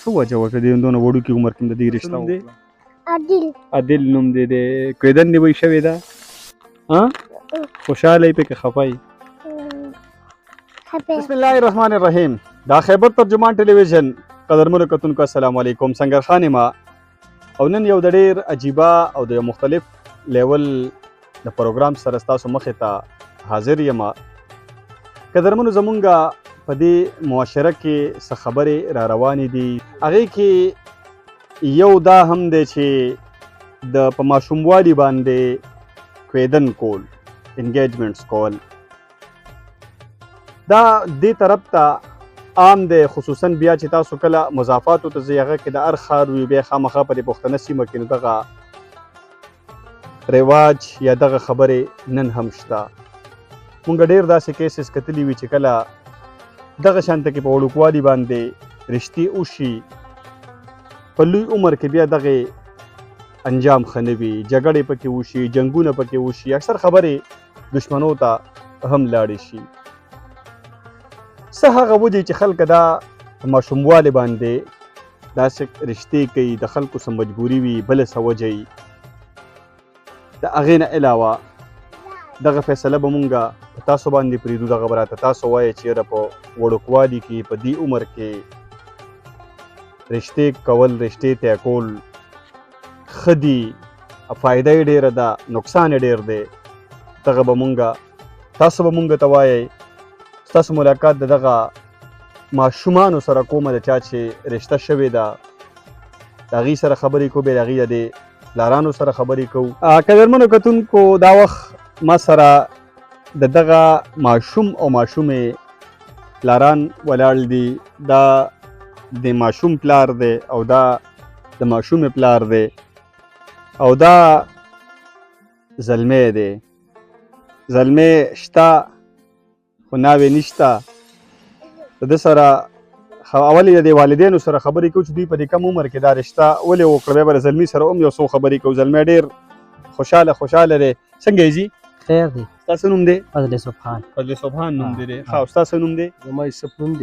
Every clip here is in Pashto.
څه وجه وه که د دونه وړوکي عمر کې د دې رشته وکړه؟ عادل نوم دی دی کویدن دې وی شوې ده خوشحاله یې پکې خفه یې بسم الله الرحمن الرحیم دا خیبر ترجمان ټلویزیون قدرمنو کتونکو السلام علیکم سنگر خان ما او نن یو د ډېر عجیبه او د یو مختلف لیول د پروګرام سره ستاسو مخې ته حاضر یم قدرمنو زمونږه په دې معاشره کې څه خبرې را روانې دي هغې کې یو دا هم دی چې د په ماشوموالي باندې کویدن کول انګیجمنټس کول دا دې طرف ته عام دی خصوصا بیا چې تاسو کله مضافاتو ته ځئ هغه کې د هر ښار وي بیا خامخا په دې پښتنه سیمه کې نو دغه رواج یا دغه خبرې نن هم شته مونږ ډېر داسې کیسز کتلي وي چې کله دغه شانته کې په وړوکوالي باندې رشتې وشي په لوی عمر کې بیا دغه انجام ښه نه وي جګړې پکې وشي جنګونه پکې وشي اکثر خبرې دشمنو ته هم لاړې شي څه هغه وجې چې خلک دا په ماشوموالي باندې داسې رشتې کوي د خلکو څه مجبوري وي بله څه وجه وي د هغې نه علاوه دغه فیصله به مونږ په تاسو باندې پرېږدو دغه به راته تاسو وایئ چې یاره په وړوکوالي کې په دې عمر کې رشتې کول رشتې طی کول ښه دي فایده یې ډېره ده نقصان یې ډېر دی دغه به مونږ تاسو به مونږ ته وایئ ستاسو ملاقات د دغه ماشومانو سره کومه د چا چې رشته شوې ده د هغې سره خبرې کوو بیا د هغې د پلارانو سره خبرې کوو قدرمنو کتونکو دا وخت ما سره د دغه ماشوم او ماشومې پلاران ولاړ دي دا د ماشوم پلار دی او دا د ماشومې پلار دی او دا زلمی دی زلمی شته خو ناوې نشته د ده سره اول یې د والدینو سره خبرې کوو چې دوی په دې کم عمر کې دا رشته ولې وکړه بیا به د زلمي سره هم یو څو خبرې کوو زلمی ډېر خوشحاله دی څنګه یې ځي خیر دی ستاسو نوم دی فضل سبحان نوم دی ښه او ستاسو نوم دی زما یوسف نوم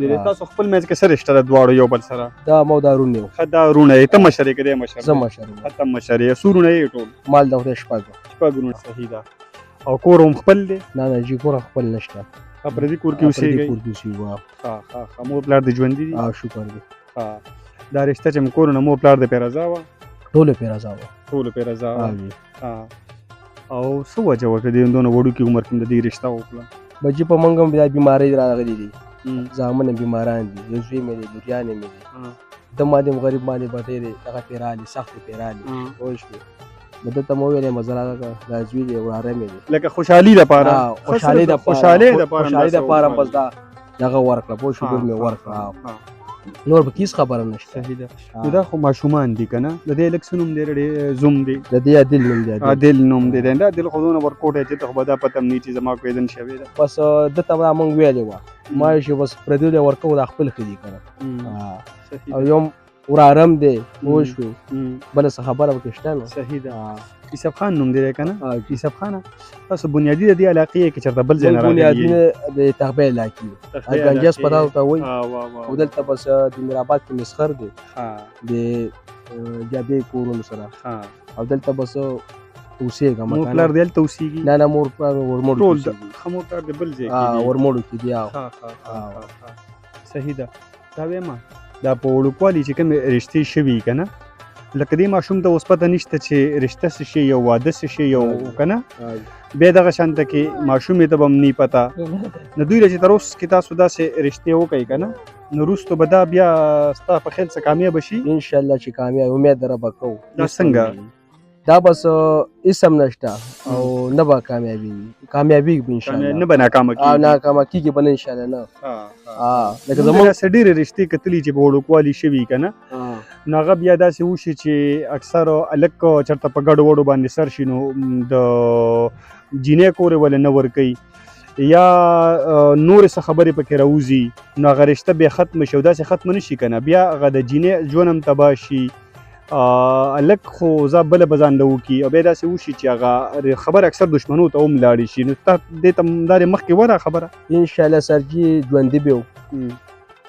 دی تاسو خپل منځ کې څه رشته ده دواړو یو بل سره دا مو دا رون یو ښه دا رونه یې ته مشر یې که دی مشر زه مشر یم ته مشر یې څو رونه یې ټول مال د خدای شپږ رونه صحیح ده او کور هم خپل دی نه جي کور خپل نشته پردي کور کې اوسېږئ ښه مور پلار دې ژوندي دي شکر دی دا رشته چې م کور نه مور پلار دې پرې رضا وه ټولو پرې رضا وه او څه وجه وه که د دونه وړوکي عمر کې د دې رشته وکړه بچي په موږ هم دا بیمارۍ راغلي دي زامن هم بیماران دي یو زوی مې دی لوریانې مې دي ده باندې هم غریب باندې به ډېرې دغه پې رالي سختې پې رالي پوه شوې نو ده ته مې وویل یم زه راغله دا زوی دی وراره مې دی لکه خوشحالي دپاره خوشحالۍ دپاره بس دا دغه ورکړه پوه شو لور مې ورکړه نور به هېڅ خبره نشته نو دا خو ماشومان دي که نه د دې هلک څه نوم دی زوم دی د دې عادل نوم دی عادل نوم دی دا عادل خو دونه ورکوټی چې ته خو به دا پته هم نه چې زما کویدن شوې ده بس ده ته به موږ ویلې وه ما یې چې بس پردیو ته ورکوو دا خپل ښه دي که نه او یو وراره هم دی پوه شوې بله څه خبره پکې شته نو صحیح ده یوسف خان نوم دی که نه یوسف خانه تاسو بنیادي د دې علاقې یې که چېرته بل ځای نه راغلي بنیادي د تغبې علاقې ګنجه هسپتال ته وایي او دلته بس د میرآباد کې مسخر دی د جابې کورونو سره او دلته بس اوسېږم مور پلار دی هلته اوسېږي نه مور پلار ورموړو ټول ښه مور پلار دی بل ځای کې ورموړو کې دی صحیح ده دا وایم دا په وړوکوالي چې کومې رشتې شوي که نه لکه دې ماشوم ته اوس پته نشته چې رشته څه شي یو واده څه شي یو که نه بیا دغه شانته کې ماشومې ته به هم نه پته نو دوی له چې تر اوس کې تاسو داسې رشتې وکئ که نه نو وروستو به دا بیا ستا په خیال څه کامیابه شي انشاءالله چې کامیاب امید دره به کوو دا څنګه دا بس اسم نشته او نه به کامیابېږي به انشاءالله نه به ناکامه کېږي ناکامه کېږي به نه انشاءالله نه لکه زموږ داسې ډېرې رشتې کتلي چې په وړوکوالي شوي که نه نو هغه بیا داسې وشي چې اکثر هلک چېرته په ګډو وډو باندې سر شي نو د جینۍ کور یې ولې نه ورکوي یا نورې څه خبرې پکې راوځي نو هغه رشته بیا ختمه شي او داسې ختمه نه شي که نه بیا هغه د جینۍ ژوند هم تباه شي هلک خو ځه بله به ځان له وکړي او بیا داسې وشي چې هغه خبره اکثر دښمنو ته هم لاړې شي نو تا دې ته دا دې مخکې وه دا خبره انشاءالله سرجي ژوندي به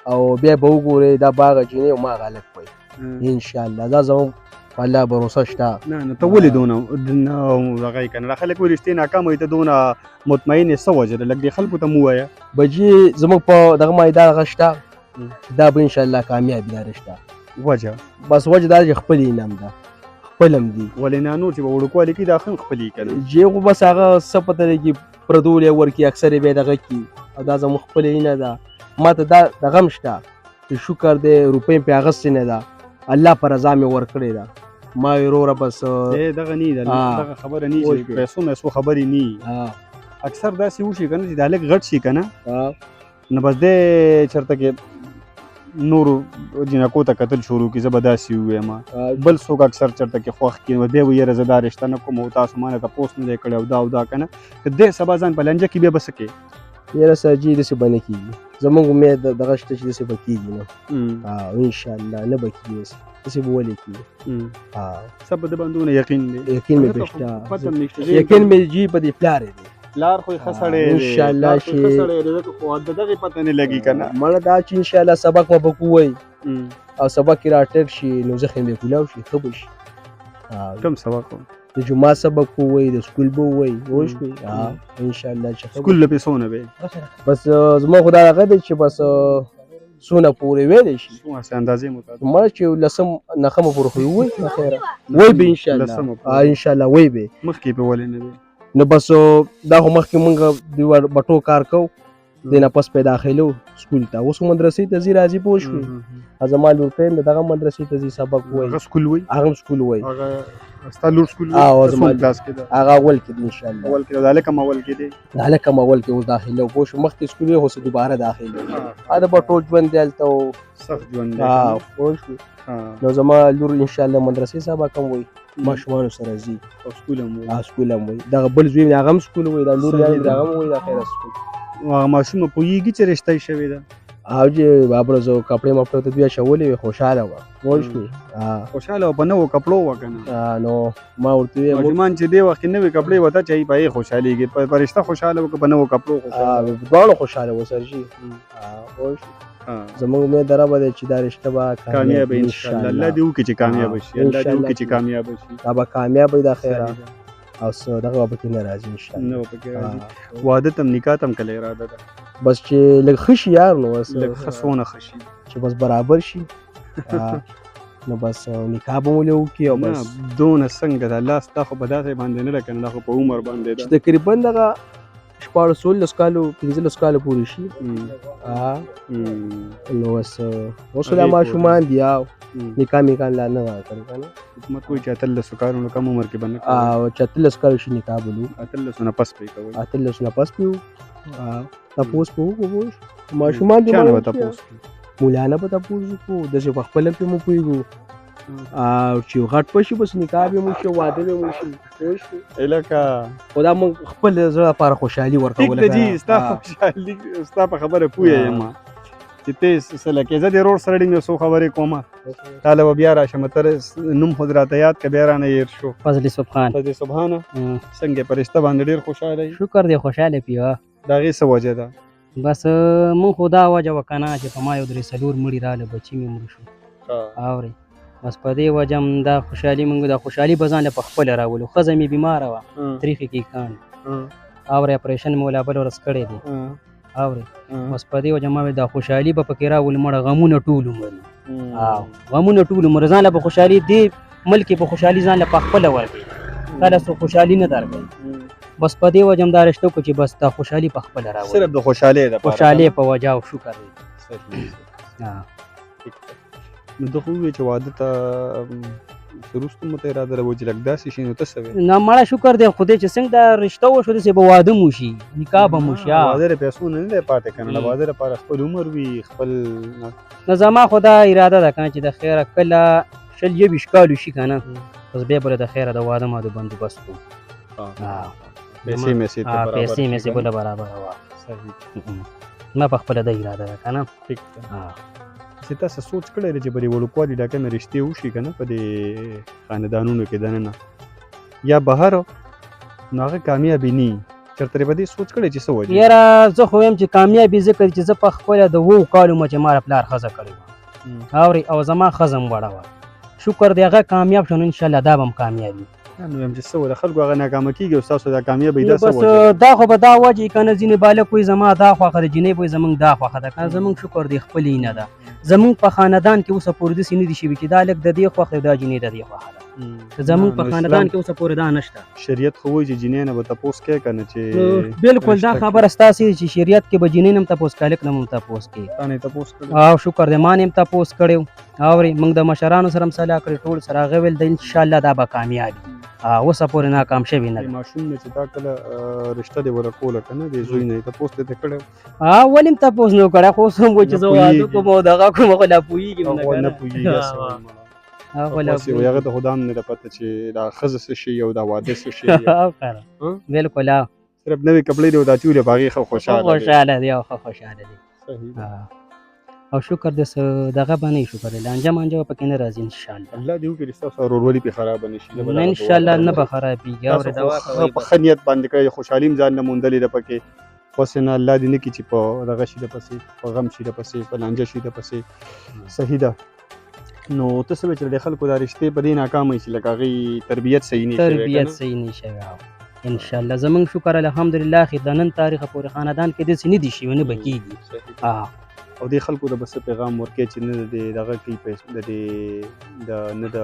او بیا به وګورئ دا باغ جینۍ او ما غلط وای انشاءالله دا زموږ په الله بروسه شته. نه ته ولې دونه هغه یې که نه خلک ولې رښتې ناکامه وي ته دونه مطمئن یې څه وجه ده لږ دې خلکو ته مو ووایه بجي زموږ په دغه باندې دا هغه شته دا به انشاءالله کامیابي دا رشته وجه بس وجه دا چې خپل انعام ده خپل هم دي ولې نه نور چې به وړوکوالي کي دا ښه خپلې که نه چې خو بس هغه څه پته لګي پردول یې ورکي اکثر یې بیا دغه کي او دا زموږ خپل نه ده ما ته دا دغه هم شته چې شکر دی روپۍ مې پرې اخیستې نه ده الله په رضا مې ورکړې ده ما ویې وروره بس دغه نه ده دغه خبره نه چې پیسو میسو خبرې نه اکثر داسې وشي که نه چې دا هلک غټ شي که نه نو بس دی چېرته کې نورو جنکو ته کتل شروع کړي زه به داسې ووایم بل څوک اکثر چېرته کې خوښ کړي نو بیا به یاره زه دا رشته نه کوم او تاسو ما نه تپوس نه دی کړی او دا او دا که نه که دی سبا ځان په لانجه کې بیا به څه کوې یاره سر جي داسې به نه کېږي زموږ امید دغه شته چې داسې به کېږي نه انشاءالله نه به کېږي داسې به ولې کېږي څه په ده باندې دونه یقین دی یقین مې بېشته یقین مې جي په دې پلار دی پلار خو یې ښه سړی دی انشاءالله چې خو د دغې پته نه لګي که نه مړه دا چې انشاءالله سبق به پکې ووایي او سبق کې راټیټ شي نو زخم به کولاو شي ښه به شي کوم سبق د جمعه سبق به ووایي د سکول به ووایي پوه شوې انشاءالله چې سکول له پیسو نه وی بس زما خو دا هغه دی چې بس څونه پورې ویلی شي څومره اندازې مطابق مړه چې لسم نښمه پورې خو یې ووایي په خیره وایي به انشاءالله انشاءالله وایي به مخکې په ولې نه دی نو بس دا خو مخکې مونږ د بټو کار کوو د نه پس په داخلو سکول ته اوس مدرسې ته ځي راځي پوه شوې زما لور ته د دغه مدرسې ته ځي سبق وایي هغه سکول وایي هغه سکول وایي ستا لور سکول زما کلاس کې ده هغه اول کې دی انشاءالله اول کې د هلک هم اول کې دی د هلک هم اول کې اوس داخله پوه شو مخکې سکول یې خو دوباره داخله دا بټو ژوند دی هلته سخت ژوند دی پوه شو نو زما لور انشاءالله مدرسې سبق هم وایي ماشومانو سره ځي او سکول هم وایي سکول هم وایي دغه بل زوی مې هغه هم سکول وایي دا لور یې هغه هم وایي دا خیره سکول هغه ماشومه پوهېږي چې رشته یې شوې ده او چې بابره زه کپړې مپړې ته بیا شولې وې خوشحاله وه پوه شوې خوشحاله وه په نوو کپړو وه که نه نو ما ورته ویل ماشومان چې دې وخت کې نوې کپړې وته چې په هغې خوشحالېږي په رشته خوشحاله وه که په نوو کپړو خوشحاله دواړو خوشحاله وه سرجي پوه شوې زموږ امید دا ربه دی چې دا رشته به کامیابه انشاءالله الله دې وکړي چې کامیابه شي الله دې وکړي چې کامیابه شي دا به کامیابه وي دا خیره او څه دغه به پکې نه راځي انشاءالله نه به پکې راځي واده ته هم نکاح ته هم کله اراده ده بس چې لږ ښه شي یار نو بس لږ ښه څونه ښه شي چې بس برابر شي نو بس نکاح به مو له وکړي او بس دونه څنګه ده الله ستا خو په داسې باندې نه ده که نه دا خو په عمر باندې ده چې تقریبا دغه شپاړس اوولس کالو پنځلس کالو پورې شي نو بس اوس لا ماشومان دي او نکاح میکان لا نه راکړي که نه حکومت وایي چې اتلسو کالو نه کم عمر کې به نه او چې اتلس کالو شي نکاح به لو اتلسو نه پس پې کوئ اتلس نه پس پې تپوس به وکړو ماشومان دي چا نه به تپوس مولانا به تپوس وکړو داسې په خپله پې مو پوهېږو او چې غټ پشي بس نکاح به مو شي واده به مو شي پوه شوې لکه خو دا موږ خپل زړه لپاره خوشحالي ورکوله ټیک ده جي ستا خوشحالي ستا په خبره پوه یم چې ته څه لکې زه د رور سره ډېر یو څو خبرې کومه تاله به بیا راشم تر نوم خو راته یاد که بیا رانه هېر شو فضل سبحان فضل سبحانه څنګه په رشته باندې ډېر خوشحاله یې شکر دی خوشحاله پیوه د هغې څه وجه ده بس مونږ خو دا وجه وه که نه چې په ما یو درې څلور مړي راله بچي مې مړ شو اورې بس په دې وجه هم دا خوشحالي مونږ دا خوشحالي به ځان له په خپله راولو ښځه مې بیماره وه تریخې کې کاڼ اورې اپریشن مې ولا بل ورځ کړی دی اورې بس په دې وجه ما ویل دا خوشحالي به پکې راولو مړه غمونه ټول عمر غمونه ټول عمر ځان له په خوشحالي دې ملک په خوشحالي ځان له په خپله ورکړي کله څو خوشحالي نه درکوي بس په دې وجه هم دا رشته وکړو چې بس دا خوشحالي په خپله راولو صرف د خوشحالۍ دپاره خوشحالۍ په وجه او شکر دی نو ده خو ووایې چې واده ته وروسته مو ته اراده ده چې لږ داسې شي نو ته څه وایې نه مړه شکر دی خدای چې څنګه دا رشته وشو داسې به واده مو شي نکاح به مو شي واده د پیسو نه دی پاتې که نه واده لپاره خپل عمر وي خپل نه زما خو دا اراده ده که نه چې د خیره کله شل یویشت کالو شي که نه بس بیا به د خیره د واده ما د بندوبست کوم پیسې میسې ته پیسې میسې بله برابره وه ما په خپله د اراده ده که نه ټیک ده چې تاسو سوچ کړی دی چې په دې وړوکوالي ډاکه مې رشتې وشي که نه په دې خاندانونو کې دننه یا بهر نو هغه کامیابي نه چېرته یې په دې سوچ کړی چې څه وجه یاره زه خو وایم چې کامیابي ځکه چې زه په خپله د 7 کالو مه چې ما د پلار ښځه کړې وه اورې او زما ښځه هم وړه وه شکر دی هغه کامیاب شو نو انشاءالله دا به هم کامیابي نو وایم چې څه وجه خلکو هغه ناکامه کېږي او ستاسو دا کامیابۍ دا نو څه بس وجه دا خو به دا وجه که نه ځینې بالک وایي زما دا خوښه ده جینۍ به وایي زمونږ دا خوښه ده که نه زمونږ شکر دی خپلې نه ده زمونږ په خاندان کې اوسه پورې داسې نه دي شوي چې دا لږ د دې خوښ دی دا جینۍ د دې خوښه ده که زمونږ په خاندان کې اوسه پورې دا نشته شریعت خو وایي چې جینۍ نه به تپوس کوې که نه چې بالکل دا خبره ستاسې چې شریعت کې به جینۍ نه هم تپوس کوي هلک نه هم تپوس کوي تا نه یې تپوس کړی او شکر دی ما نه هم تپوس کړی اورې موږ د مشرانو سره هم صلاح کړې ټول سره هغه ویل د انشاءالله دا به کامیاب وي اوسه پورې ناکام شوي نه ده ماشوم نه چې دا کله رشته دې وله کوله که نه د زوی نه یې تپوس دې ته کړی ولې هم تپوس نه کړی خو اوس هم وایي چې زه واده کوم او دغه کوم خو لا پوهېږم نه هغه که نه نه پوهېږي هغه لا هغه هغه ته خو دا هم نه ده پته چې دا ښځه څه شي او دا واده څه شي بالکل صرف نوې کپړې دې او دا چولې په هغې ښه خوشحاله دی خوشحاله دی او ښه خوشحاله دی صحیح ده. او شکر دې څه دغه به نه شکر دی لانجه مانجه به پکې نه راځي انشاءالله الله دې وکړي ستاسو ورورولي پې خرابه نه شي نه انشاءالله نه به خرابېږي اورې دوا کوئ په ښه نیت باندې کړی خوشحالي هم ځان نه موندلې ده پکې پسې نه الله دې نه کړي چې په دغه شي ده پسې په غم شي ده پسې په لانجه شي ده پسې صحیح ده نو ته څه وایې چې د خلکو دا رشتې په دې ناکامه شي لکه هغې تربیت صحیح نه شوی تربیت صحیح نه شوی انشاءالله زمونږ شکر الحمدلله خې د نن تاریخه پورې خاندان کې داسې نه دي شوي نه به کېږي او دې خلکو د بس پیغام ورکړي چې نه د دغه کوي د دې د نه د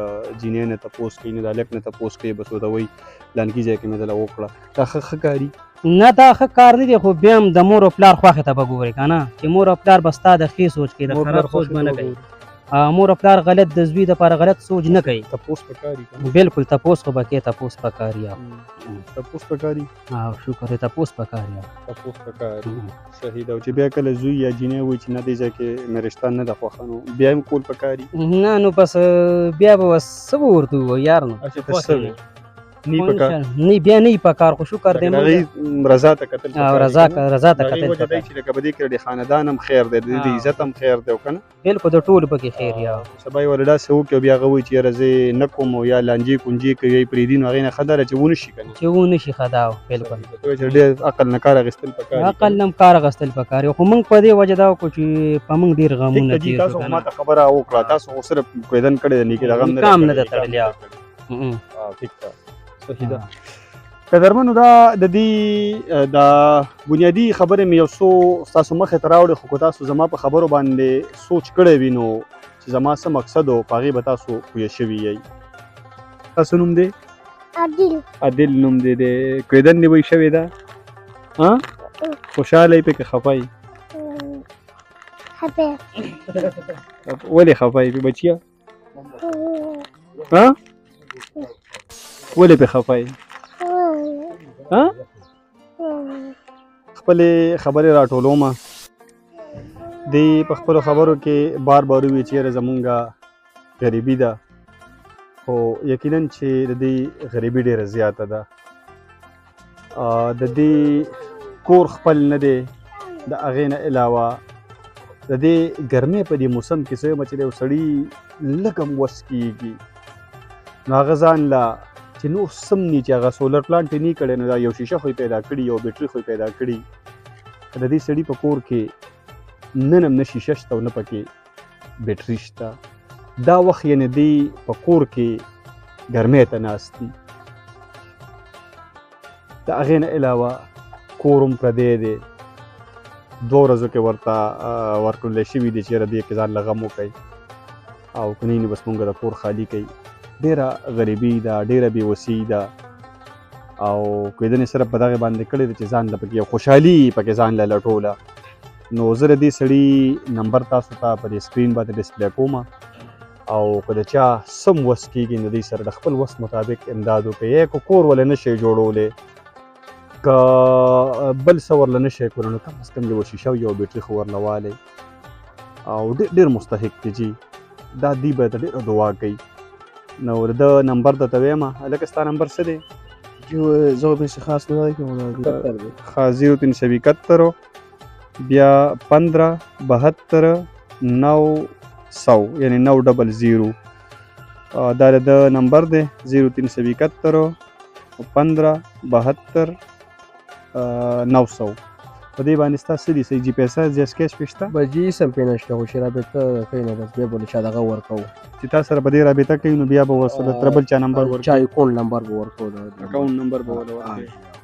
جینۍ نه تپوس کوي نه د هلک نه تپوس کوي بس ورته وایي پلانکي ځای کې مې دله وکړه دا ښه کاري نه دا ښه کار نه دی خو بیا هم د مور او پلار خوښې ته به ګورې که نه چې مور او پلار به ستا د ښې سوچ کوي د خراب سوچ به نه کوي مور او پلار غلط د زوی دپاره غلط سوچ نه کوي تپوس پکاري بالکل تپوس خو به کوې تپوس پکار یا تپوس پکاري شکر دی تپوس پکار یا تپوس پکاري صحیح ده چې بیا کله زوی یا جینۍ وایي چې نه دې ځای کې مې رشته نه ده خوښه نو بیا هم کول پکاري نه نو بس بیا به بس څه به ورته ووایو یار نو نه بیا نه پکار خو شکر دی هغې رضا ته کتل رضا ته کتل وجه دی چې لکه په دې کې د خاندان هم خیر دی د عزت هم خیر دی او که نه بالکل د ټولو پکې خیر یا سبا یې ورله داسې وکړي او بیا هغه وایي چې یاره زه نه کوم او یا لانجې کونجې کوي یا یې پرېږدي نو هغې نه ښه ده چې ونه شي که نه چې ونه شي ښه ده بالکل ته وایې چې ډېر عقل نه کار اخیستل پکار عقل نه هم کار اخیستل پکار خو موږ په دې وجه دا وکړو چې په موږ ډېر غمونه تېر تاسو خو ماته خبره وکړه تاسو خو صرف کویدن کړی دی نیکي د غم کام نه ده تړلی ټیک ده صحیح ده قدرمنو دا د دې دا بنیادي خبرې مې یو څو ستاسو مخې ته راوړې خو که تاسو زما په خبرو باندې سوچ کړی وي نو چې زما څه مقصد و په هغې به تاسو پوه شوي یئ تاسو نوم دی عادل نوم دی د کویدن دې وایي شوې ده خوشحاله یې پکې خفه یې ولې خفه یې پې بچیه ولې پې خفه یې خپلې خبرې راټولوم دی په خپلو خبرو کې بار ووایي چې یاره زمونږ غریبي ده خو یقینا چې د دې غریبي ډېره زیاته ده د دې کور خپل نه دی د هغې نه علاوه د دې ګرمۍ په دې موسم کې څه چې یو سړي لږ هم وس کېږي نو هغه ځان له چې نور سم نی چې هغه سولر پلانټ یې نه کړی نو دا یو شیشه خو یې پیدا کړي یو بیټري خو یې پیدا کړي د دې سړي په کور کې نن هم نه شیشه شته او نه پکې بیټري شته دا وخت یعنې دی په کور کې ګرمۍ ته ناست دي د هغې نه علاوه کور هم پردی دی 2 ورځو کې ورته ورکړلی شوي دي چې یاره دې کې ځان له غم وکړئ او که نه بس مونږ د کور خالي کوي ډېره غریبي ده ډېره بېوسي ده او کویدنې صرف په دغې باندې کړې ده چې ځان له پکې یو خوشحالي پکې ځان له لټوله نو زه د دې سړي نمبر تاسو ته په دې سکرین باندې ډسپلی کوم او که د چا سم وس کېږي نو دوی سره د خپل وس مطابق امداد وکړئ یا که کور ورله نه شئ جوړولی که بل څه ورله نه شئ کولی نو کم از کم یوه شیشه او یو بیټري خو ورله والی او ډېر مستحق دی جي دا دوی به ته ډېره دعا کوي نو د نمبر درته وایم هلکه ستا نمبر څه دی زه پیسې خاص نه دی کوم 0371 بیا 15 72 900 یعنی 900 دا د نمبر دی 0371 15 72 900 په دې باندې ستاسو دي سي جی پی ایس جی اس کیش پښتا بجی سم پینشته خو شرابته کینه بس به بوله شاده ورکو چې تاسو سره په دې رابطه کوي نو بیا به وسله تربل چا نمبر ورکړي چا اکاونټ نمبر ورکو اکاونټ نمبر به ورکړي